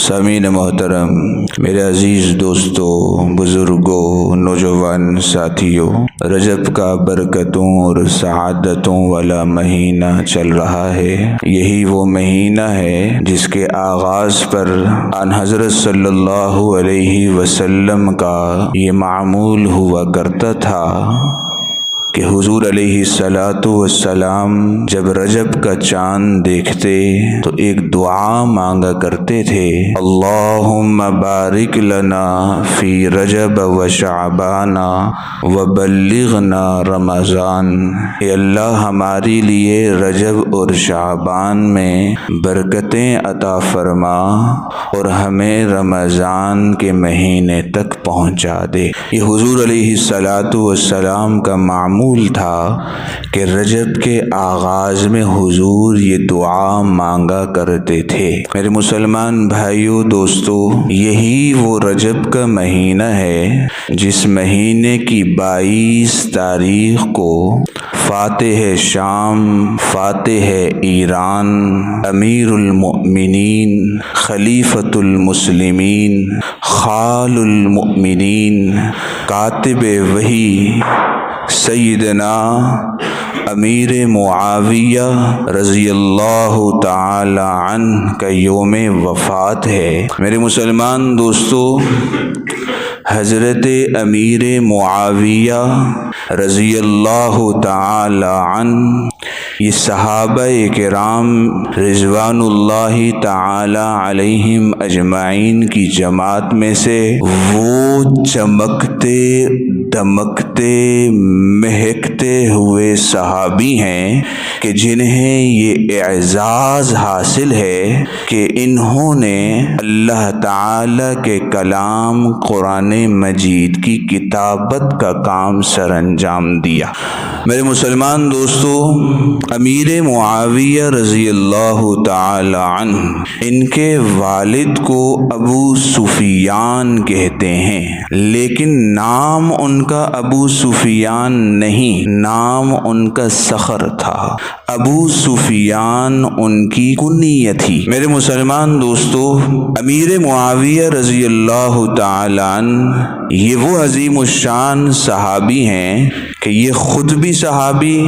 سامعین محترم، میرے عزیز دوستوں، بزرگوں، نوجوان ساتھیوں، رجب کا برکتوں اور سعادتوں والا مہینہ چل رہا ہے۔ یہی وہ مہینہ ہے جس کے آغاز پر آن حضرت صلی اللہ علیہ وسلم کا یہ معمول ہوا کرتا تھا کہ حضور علیہ السلام جب رجب کا چاند دیکھتے تو ایک دعا مانگا کرتے تھے، اللہم بارک لنا فی رجب و شعبان و بلغنا رمضان۔ اے اللہ، ہمارے لیے رجب اور شعبان میں برکتیں عطا فرما اور ہمیں رمضان کے مہینے تک پہنچا دے۔ یہ حضور علیہ السلام کا معمول تھا کہ رجب کے آغاز میں حضور یہ دعا مانگا کرتے تھے۔ میرے مسلمان بھائیوں، دوستوں، یہی وہ رجب کا مہینہ ہے جس مہینے کی 22 تاریخ کو فاتح شام، فاتح ایران، امیر المؤمنین، خلیفۃ المسلمین، خال المؤمنین، کاتب وحی سیدنا امیر معاویہ رضی اللہ تعالی عنہ کا یوم وفات ہے۔ میرے مسلمان دوستو، حضرت امیر معاویہ رضی اللہ تعالی عنہ یہ صحابہ کرام رضوان اللہ تعالی علیہم اجمعین کی جماعت میں سے وہ چمکتے دمکتے مہکتے ہوئے صحابی ہیں کہ جنہیں یہ اعزاز حاصل ہے کہ انہوں نے اللہ تعالی کے کلام قرآن مجید کی کتابت کا کام سر انجام دیا۔ میرے مسلمان دوستو، امیر معاویہ رضی اللہ تعالی عنہ، ان کے والد کو ابو سفیان کہتے ہیں، لیکن نام ان کا ابو سفیان نہیں، نام ان کا صخر تھا۔ ابو سفیان ان کی کنیت تھی۔ میرے مسلمان دوستو، امیر معاویہ رضی اللہ تعالی عنہ یہ وہ عظیم الشان صحابی ہیں کہ یہ خود بھی صحابی،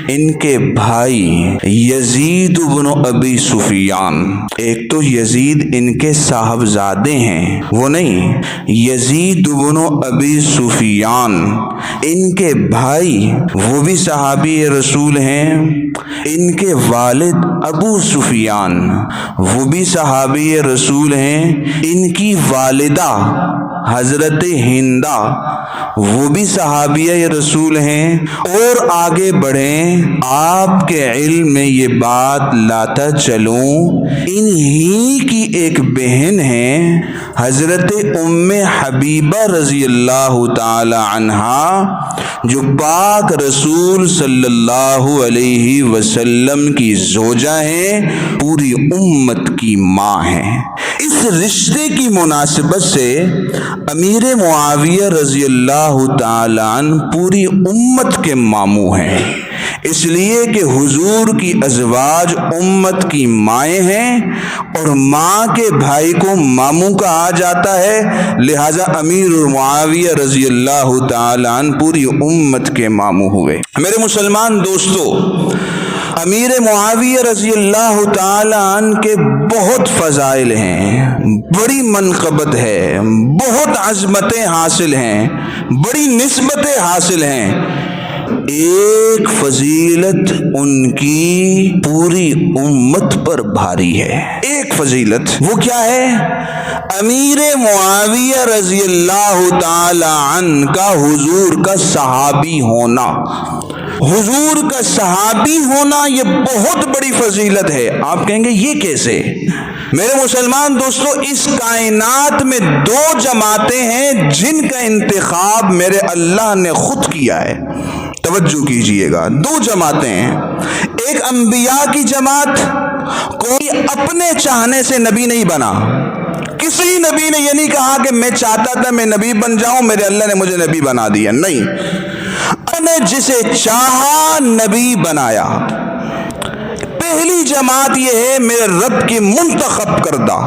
ان کے بھائی یزید بن ابی سفیان، ایک تو یزید ان کے صاحبزادے ہیں، وہ نہیں، یزید بن ابی سفیان ان کے بھائی وہ بھی صحابی رسول ہیں، ان کے والد ابو سفیان وہ بھی صحابی رسول ہیں، ان کی والدہ حضرت ہندہ وہ بھی صحابیہ رسول ہیں، اور آگے بڑھیں آپ کے علم میں یہ بات لاتا چلوں، انہی کی ایک بہن ہے حضرت ام حبیبہ رضی اللہ تعالی عنہا، جو پاک رسول صلی اللہ علیہ وسلم کی زوجہ ہیں، پوری امت کی ماں ہیں۔ اس رشتے کی مناسبت سے امیر معاویہ رضی اللہ تعالی عنہ پوری امت کے ماموں ہیں، اس لیے کہ حضور کی ازواج امت کی مائیں ہیں اور ماں کے بھائی کو ماموں کہا جاتا ہے، لہذا امیر معاویہ رضی اللہ تعالی عنہ پوری امت کے ماموں ہوئے۔ میرے مسلمان دوستو، امیر معاویہ رضی اللہ تعالی عنہ کے بہت فضائل ہیں، بڑی منقبت ہے، بہت عظمتیں حاصل ہیں، بڑی نسبتیں حاصل ہیں۔ ایک فضیلت ان کی پوری امت پر بھاری ہے، ایک فضیلت، وہ کیا ہے؟ امیر معاویہ رضی اللہ تعالی عنہ کا حضور کا صحابی ہونا، حضور کا صحابی ہونا یہ بہت بڑی فضیلت ہے۔ آپ کہیں گے یہ کیسے؟ میرے مسلمان دوستو، اس کائنات میں دو جماعتیں ہیں جن کا انتخاب میرے اللہ نے خود کیا ہے، توجہ کیجئے گا، دو جماعتیں ہیں۔ ایک انبیاء کی جماعت، کوئی اپنے چاہنے سے نبی نہیں بنا، کسی نبی نے یہ نہیں کہا کہ میں چاہتا تھا میں نبی بن جاؤں، میرے اللہ نے مجھے نبی بنا دیا، نہیں، نے جسے چاہا نبی بنایا۔ پہلی جماعت یہ ہے میرے رب کی منتخب کردہ،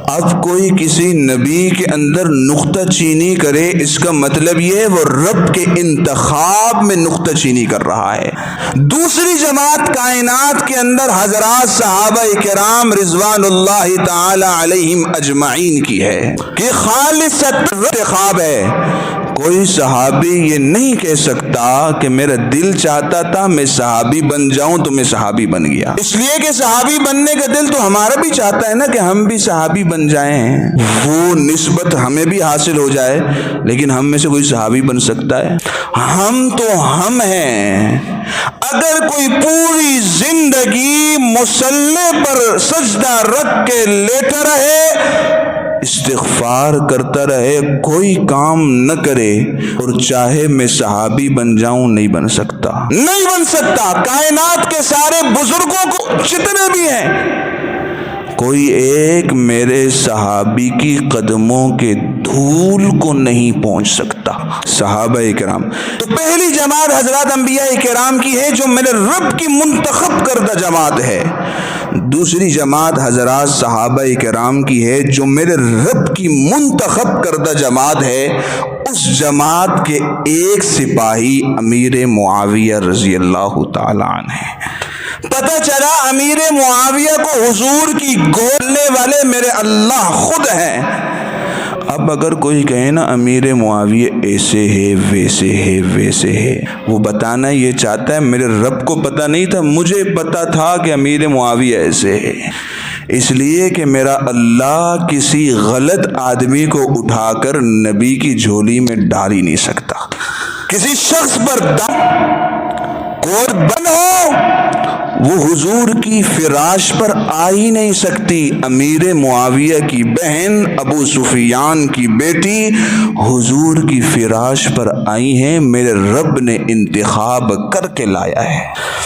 اب کوئی کسی نبی کے اندر نقطہ چینی کرے، اس کا مطلب یہ ہے وہ رب کے انتخاب میں نقطہ چینی کر رہا ہے۔ دوسری جماعت کائنات کے اندر حضرات صحابہ کرام رضوان اللہ تعالی علیہم اجمعین کی ہے کہ خالص انتخاب ہے۔ کوئی صحابی یہ نہیں کہہ سکتا کہ میرا دل چاہتا تھا میں صحابی بن جاؤں تو میں صحابی بن گیا، اس لیے کہ صحابی بننے کا دل تو ہمارا بھی چاہتا ہے نا کہ ہم بھی صحابی بن جائیں، وہ نسبت ہمیں بھی حاصل ہو جائے، لیکن ہم میں سے کوئی صحابی بن سکتا ہے؟ ہم تو ہم ہیں۔ اگر کوئی پوری زندگی مصلی پر سجدہ رکھ کے لیٹا رہے، استغفار کرتا رہے، کوئی کام نہ کرے اور چاہے میں صحابی بن جاؤں، نہیں بن سکتا، نہیں بن سکتا۔ کائنات کے سارے بزرگوں کو جتنے بھی ہیں، کوئی ایک میرے صحابی کی قدموں کے دھول کو نہیں پہنچ سکتا۔ صحابہ کرام تو پہلی جماعت حضرات انبیاء کرام کی ہے جو میرے رب کی منتخب کردہ جماعت ہے۔ دوسری جماعت حضرات صحابہ کرام کی ہے جو میرے رب کی منتخب کردہ جماعت ہے۔ اس جماعت کے ایک سپاہی امیر معاویہ رضی اللہ تعالی عنہ ہے۔ پتہ چلا امیر معاویہ کو حضور کی گولنے والے میرے اللہ خود ہیں۔ اب اگر کوئی کہے نا امیر معاویہ ایسے ہے ویسے ہے ویسے ہے، وہ بتانا یہ چاہتا ہے میرے رب کو پتہ نہیں تھا، مجھے پتہ تھا کہ امیر معاویہ ایسے ہے، اس لیے کہ میرا اللہ کسی غلط آدمی کو اٹھا کر نبی کی جھولی میں ڈال ہی نہیں سکتا۔ کسی شخص پر کوئی بن ہو وہ حضور کی فراش پر آ ہی نہیں سکتی۔ امیر معاویہ کی بہن ابو سفیان کی بیٹی حضور کی فراش پر آئی ہیں، میرے رب نے انتخاب کر کے لایا ہے۔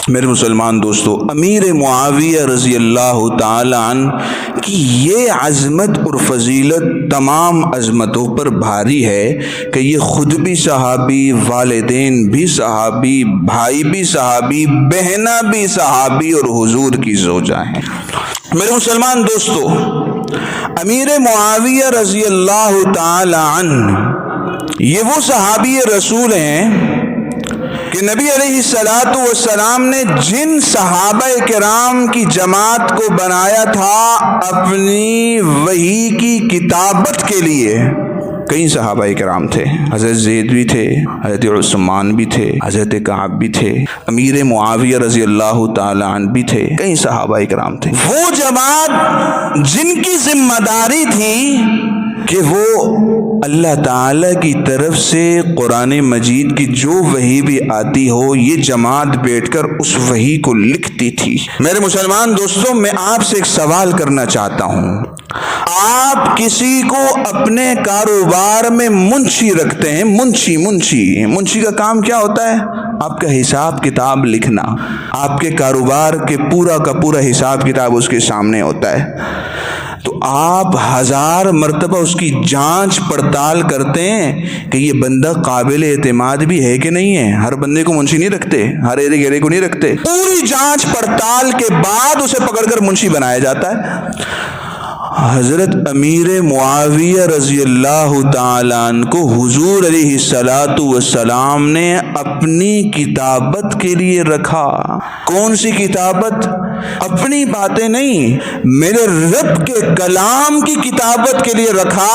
میرے مسلمان دوستو، امیر معاویہ رضی اللہ تعالی عنہ کی یہ عظمت اور فضیلت تمام عظمتوں پر بھاری ہے کہ یہ خود بھی صحابی، والدین بھی صحابی، بھائی بھی صحابی، بہنہ بھی صحابی اور حضور کی زوجہ ہیں۔ میرے مسلمان دوستو، امیر معاویہ رضی اللہ تعالی عنہ یہ وہ صحابی رسول ہیں کہ نبی علیہ الصلوۃ والسلام نے جن صحابہ کرام کی جماعت کو بنایا تھا اپنی وحی کی کتابت کے لیے، کئی صحابہ کرام تھے، حضرت زید بھی تھے، حضرت عثمان بھی تھے، حضرت کعب بھی تھے، امیر معاویہ رضی اللہ تعالی عنہ بھی تھے، کئی صحابہ کرام تھے۔ وہ جماعت جن کی ذمہ داری تھی کہ وہ اللہ تعالی کی طرف سے قرآن مجید کی جو وحی بھی آتی ہو، یہ جماعت بیٹھ کر اس وحی کو لکھتی تھی۔ میرے مسلمان دوستوں، میں آپ سے ایک سوال کرنا چاہتا ہوں۔ آپ کسی کو اپنے کاروبار میں منشی رکھتے ہیں، منشی کا کام کیا ہوتا ہے؟ آپ کا حساب کتاب لکھنا، آپ کے کاروبار کے پورا کا پورا حساب کتاب اس کے سامنے ہوتا ہے، تو آپ 1000 مرتبہ اس کی جانچ پڑتال کرتے ہیں کہ یہ بندہ قابل اعتماد بھی ہے کہ نہیں ہے۔ ہر بندے کو منشی نہیں رکھتے، ہر ایرے گیرے کو نہیں رکھتے، پوری جانچ پڑتال کے بعد اسے پکڑ کر منشی بنایا جاتا ہے۔ حضرت امیر معاویہ رضی اللہ تعالیٰ عنہ کو حضور علیہ الصلوۃ والسلام نے اپنی کتابت کے لیے رکھا۔ کون سی کتابت؟ اپنی باتیں نہیں، میرے رب کے کلام کی کتابت کے لیے رکھا۔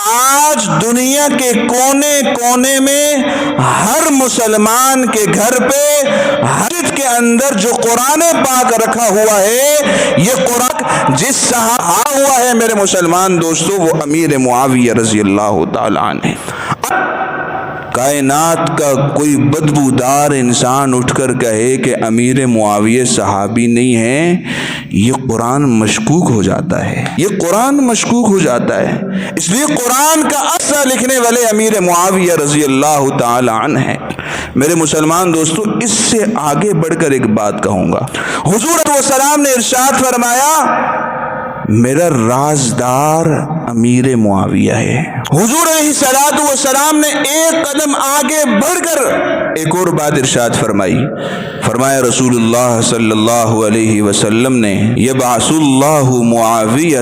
آج دنیا کے کونے کونے میں ہر مسلمان کے گھر پہ حج کے اندر جو قرآن پاک رکھا ہوا ہے، یہ قرآن جس صحابہ ہوا ہے میرے مسلمان دوستو، وہ امیر معاویہ رضی اللہ تعالیٰ عنہ۔ کائنات کا کوئی بدبودار انسان اٹھ کر کہے کہ امیر معاویہ صحابی نہیں ہے، یہ قرآن مشکوک ہو جاتا ہے، یہ قرآن مشکوک ہو جاتا ہے۔ اس لیے قرآن کا اصل لکھنے والے امیر معاویہ رضی اللہ تعالی عنہ ہے۔ میرے مسلمان دوستو، اس سے آگے بڑھ کر ایک بات کہوں گا۔ حضور علیہ السلام نے ارشاد فرمایا، میرا رازدار امیر معاویہ ہے۔ حضور علیہ الصلوۃ والسلام نے ایک قدم آگے بڑھ کر ایک اور بات ارشاد فرمائی۔ فرمایا رسول اللہ صلی اللہ علیہ وسلم نے، یبعث اللہ معاویہ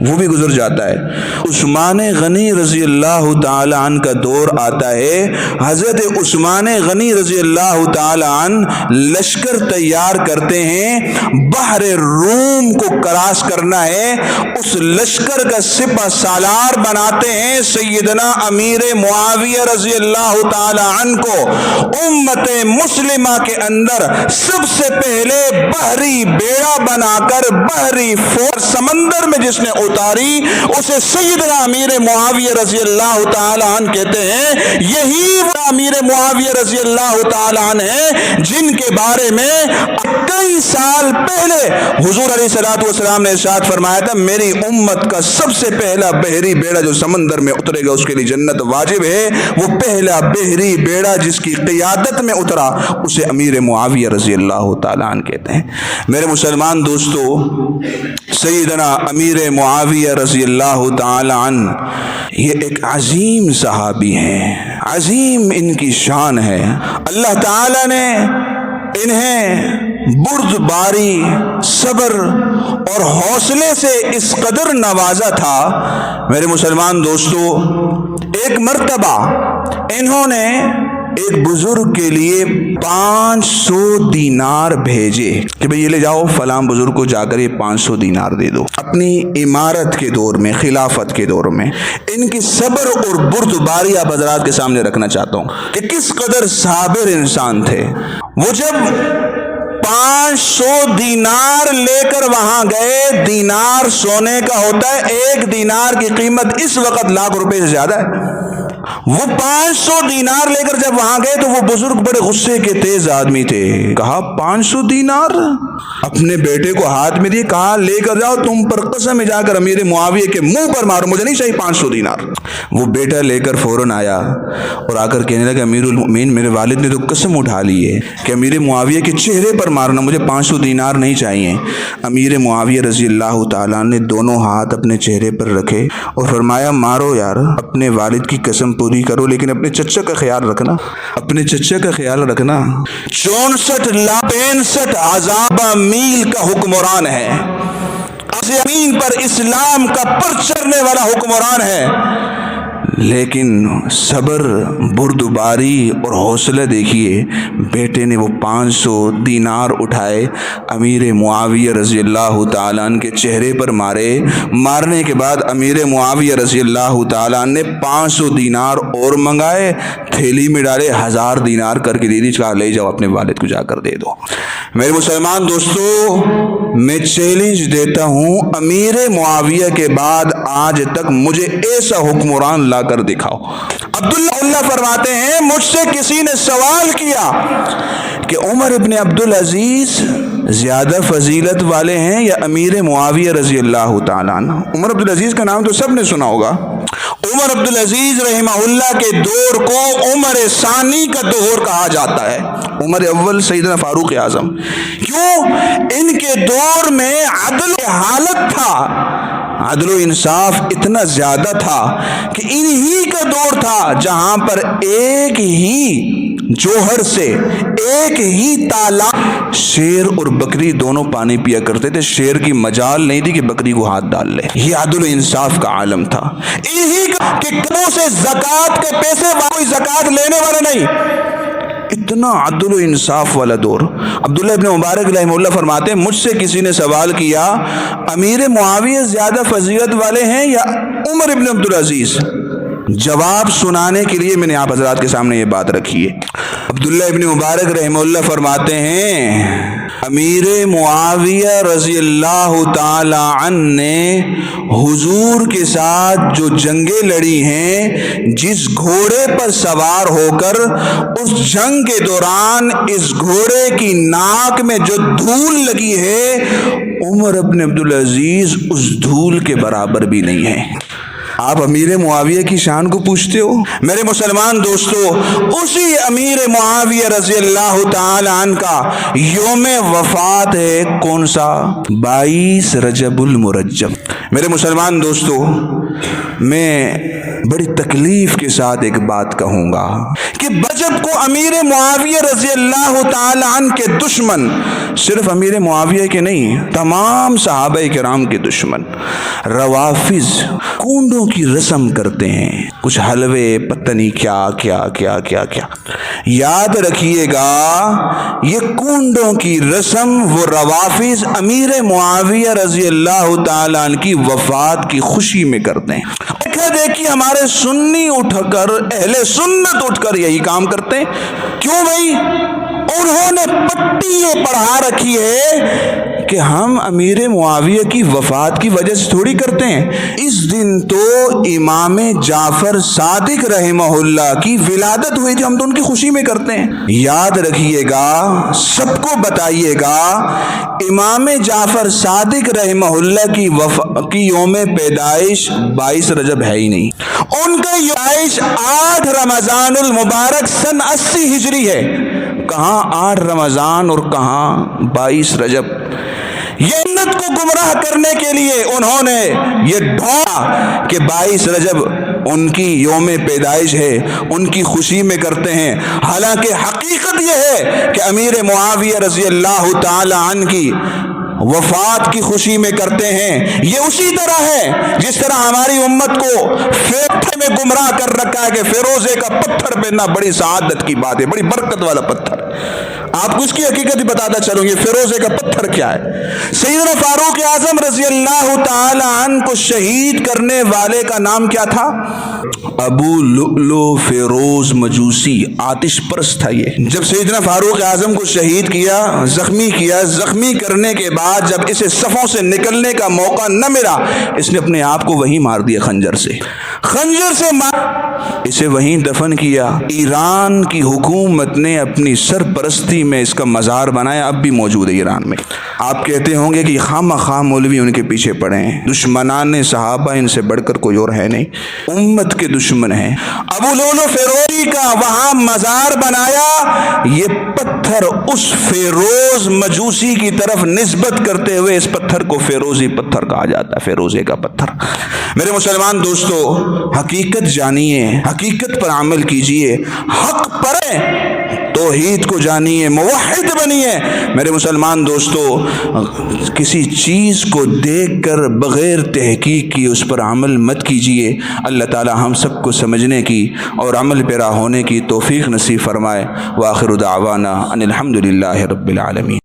وہ بھی گزر جاتا ہے۔ عثمان غنی رضی اللہ تعالی عنہ کا دور آتا ہے، حضرت عثمان غنی رضی اللہ تعالی عنہ لشکر تیار کرتے ہیں، بحر روم کو کراس کرنا ہے، اس لشکر کا سپہ سالار بناتے ہیں سیدنا امیر معاویہ رضی اللہ تعالی عنہ کو۔ امت مسلمہ کے اندر سب سے پہلے بحری بیڑا بنا کر بحری فوج سمندر میں جس نے اتاری اسے سیدنا امیر معاویہ رضی اللہ تعالی عنہ کہتے ہیں۔ یہی وہ امیر معاویہ رضی اللہ تعالی عنہ ہیں جن کے بارے میں کئی سال پہلے حضور علیہ الصلوۃ والسلام نے ارشاد فرمایا تھا، میری امت کا سب سے پہلا بحری بیڑا جو سمندر میں اترے گا اس کے لیے جنت واجب ہے۔ وہ پہلا بحری بیڑا جس کی قیادت میں اترا اسے امیر معاویہ رضی اللہ تعالی عنہ کہتے ہیں۔ میرے مسلمان دوستو، سیدنا امیر معاویہ رضی اللہ تعالی عنہ یہ ایک عظیم صحابی ہیں، عظیم ان کی شان ہے۔ اللہ تعالی نے انہیں بردباری، صبر اور حوصلے سے اس قدر نوازا تھا۔ میرے مسلمان دوستو، ایک مرتبہ انہوں نے ایک بزرگ کے لیے 500 دینار بھیجے کہ بھئی یہ لے جاؤ فلاں بزرگ کو جا کر یہ 500 دینار دے دو۔ اپنی عمارت کے دور میں، خلافت کے دور میں ان کی صبر اور بردباری آپ حضرات کے سامنے رکھنا چاہتا ہوں کہ کس قدر صابر انسان تھے۔ وہ جب 500 دینار لے کر وہاں گئے، دینار سونے کا ہوتا ہے، ایک دینار کی قیمت اس وقت لاکھ روپے سے زیادہ ہے۔ وہ 500 دینار لے کر جب وہاں گئے تو وہ بزرگ بڑے غصے کے تیز آدمی تھے۔ کہا 500 دینار؟ اپنے بیٹے کو ہاتھ میں دیے، کہا لے کر جاؤ، تم پر قسم ہے جا کر امیر معاویہ کے منہ پر مارو، مجھے نہیں چاہیے 500 دینار۔ وہ بیٹا لے کر فوراً آیا اور آ کر کہنے لگا امیر المؤمنین میرے والد نے تو قسم اٹھا لی ہے کہ امیر معاویہ کے چہرے پر مارنا، مجھے 500 دینار نہیں چاہیے۔ امیر معاویہ رضی اللہ تعالیٰ نے دونوں ہاتھ اپنے چہرے پر رکھے اور فرمایا مارو یار، اپنے والد کی قسم پوری کرو لیکن اپنے چچا کا خیال رکھنا، اپنے چچا کا خیال رکھنا۔ 64 عذاب میل کا حکمران ہے، زمین پر اسلام کا پر چڑھنے والا حکمران ہے، لیکن صبر، بردباری اور حوصلہ دیکھیے۔ بیٹے نے وہ 500 دینار اٹھائے، امیر معاویہ رضی اللہ تعالیٰ عنہ کے چہرے پر مارے۔ مارنے کے بعد امیر معاویہ رضی اللہ تعالیٰ عنہ نے 500 دینار اور منگائے، تھیلی میں ڈالے، 1000 دینار کر کے دے دی، کہا لے جاؤ اپنے والد کو جا کر دے دو۔ میرے مسلمان دوستو، میں چیلنج دیتا ہوں، امیر معاویہ کے بعد آج تک مجھے ایسا حکمران لا کر دکھاؤ۔ عبداللہ فرماتے ہیں مجھ سے کسی نے سوال کیا کہ عمر ابن عبدالعزیز زیادہ فضیلت والے ہیں یا امیر معاویہ رضی اللہ تعالیٰ عنہ؟ عمر عبدالعزیز کا نام تو سب نے سنا ہوگا۔ عمر عبدالعزیز رحمہ اللہ کے دور کو عمر ثانی کا دور کہا جاتا ہے، عمر اول سیدنا فاروق اعظم۔ کیوں؟ ان کے دور میں عدل حالت تھا، عدل و انصاف اتنا زیادہ تھا کہ انہی کا دور تھا جہاں پر ایک ہی جوہر سے، ایک ہی تالاب، شیر اور بکری دونوں پانی پیا کرتے تھے، شیر کی مجال نہیں تھی کہ بکری کو ہاتھ ڈال لے۔ یہ عدل و انصاف کا عالم تھا، انہی کا کہ کبوں سے زکوٰۃ کے پیسے کوئی زکوٰۃ لینے والا نہیں، اتنا عدل و انصاف والا دور۔ عبداللہ ابن مبارک رحمہ اللہ فرماتے ہیں مجھ سے کسی نے سوال کیا امیر معاویہ زیادہ فضیلت والے ہیں یا عمر ابن عبدالعزیز؟ جواب سنانے کے لیے میں نے آپ حضرات کے سامنے یہ بات رکھی ہے۔ عبداللہ ابن مبارک رحمہ اللہ فرماتے ہیں امیر معاویہ رضی اللہ تعالی عنہ نے حضور کے ساتھ جو جنگیں لڑی ہیں، جس گھوڑے پر سوار ہو کر اس جنگ کے دوران اس گھوڑے کی ناک میں جو دھول لگی ہے، عمر ابن عبدالعزیز اس دھول کے برابر بھی نہیں ہے۔ آپ امیر معاویہ کی شان کو پوچھتے ہو؟ میرے مسلمان دوستو، اسی امیر معاویہ رضی اللہ تعالی عنہ کا یوم وفات ہے کون سا؟ 22 رجب المرجب۔ میرے مسلمان دوستو، میں بڑی تکلیف کے ساتھ ایک بات کہوں گا کہ رجب کو امیر معاویہ رضی اللہ تعالی عنہ کے دشمن صرف امیر معاویہ کے نہیں، تمام صحابہ کرام کے دشمن روافظ کونڈوں کی رسم کرتے ہیں، کچھ حلوے پتہ نہیں کیا کیا کیا کیا کیا۔ یاد رکھیے گا یہ کونڈوں کی رسم وہ روافظ امیر معاویہ رضی اللہ تعالیٰ عنہ کی وفات کی خوشی میں کرتے ہیں۔ دیکھیے ہمارے سنی اٹھ کر، اہل سنت اٹھ کر یہی کام کرتے ہیں۔ کیوں بھائی؟ انہوں نے پٹی یہ پڑھا رکھی ہے کہ ہم امیر معاویہ کی وفات کی وجہ سے تھوڑی کرتے ہیں، اس دن تو امام جعفر صادق رحمہ اللہ کی ولادت ہوئی تھی، ہم تو ان کی خوشی میں کرتے ہیں۔ یاد رکھیے گا، سب کو بتائیے گا، امام جعفر صادق رحمہ اللہ کی یوم پیدائش 22 رجب ہے ہی نہیں، ان کا پیدائش 8 رمضان المبارک سن 80 ہجری ہے۔ کہاں 8 رمضان اور کہاں 22 رجب؟ یہ امت کو گمراہ کرنے کے لیے انہوں نے یہ ڈھونڈا کہ 22 رجب ان کی یوم پیدائش ہے، ان کی خوشی میں کرتے ہیں، حالانکہ حقیقت یہ ہے کہ امیر معاویہ رضی اللہ تعالی عنہ کی وفات کی خوشی میں کرتے ہیں۔ یہ اسی طرح ہے جس طرح ہماری امت کو پتھر میں گمراہ کر رکھا ہے کہ فیروزے کا پتھر پہننا بڑی سعادت کی بات ہے، بڑی برکت والا پتھر۔ آپ کو اس کی حقیقت ہی بتاتا چلوں، یہ فیروزے کا پتھر کیا ہے؟ سیدنا فاروق اعظم رضی اللہ تعالی عنہ کو شہید کرنے والے کا نام کیا تھا؟ ابو لؤلؤ فیروز مجوسی، آتش پرست تھا یہ۔ جب سیدنا فاروق اعظم کو شہید کیا، زخمی کرنے کے بعد جب اسے صفوں سے نکلنے کا موقع نہ ملا، اس نے اپنے آپ کو وہیں مار دیا، خنجر سے اسے وہیں دفن کیا۔ ایران کی حکومت نے اپنی سرپرستی میں اس کا مزار بنایا، اب بھی موجود ہے ایران میں۔ آپ کہتے ہوں گے کہ خواہ مولوی ان کے پیچھے پڑے ہیں، دشمنان صحابہ ان سے بڑھ کر کوئی اور ہے نہیں، امت کے دشمن ہیں۔ ابو لؤلؤ فیروزی کا وہاں مزار بنایا، یہ پتھر اس فیروز مجوسی کی طرف نسبت کرتے ہوئے اس پتھر کو فیروزی پتھر کہا جاتا ہے، فیروزے کا پتھر۔ میرے مسلمان دوستو، حقیقت جانیے، حقیقت پر عمل کیجئے، حق پڑھیں، توحید کو جانیے، موحد بنیے۔ میرے مسلمان دوستو، کسی چیز کو دیکھ کر بغیر تحقیق کی اس پر عمل مت کیجئے۔ اللہ تعالی ہم سب کو سمجھنے کی اور عمل پیرا ہونے کی توفیق نصیب فرمائے۔ وآخر دعوانا ان الحمد للہ رب العالمین۔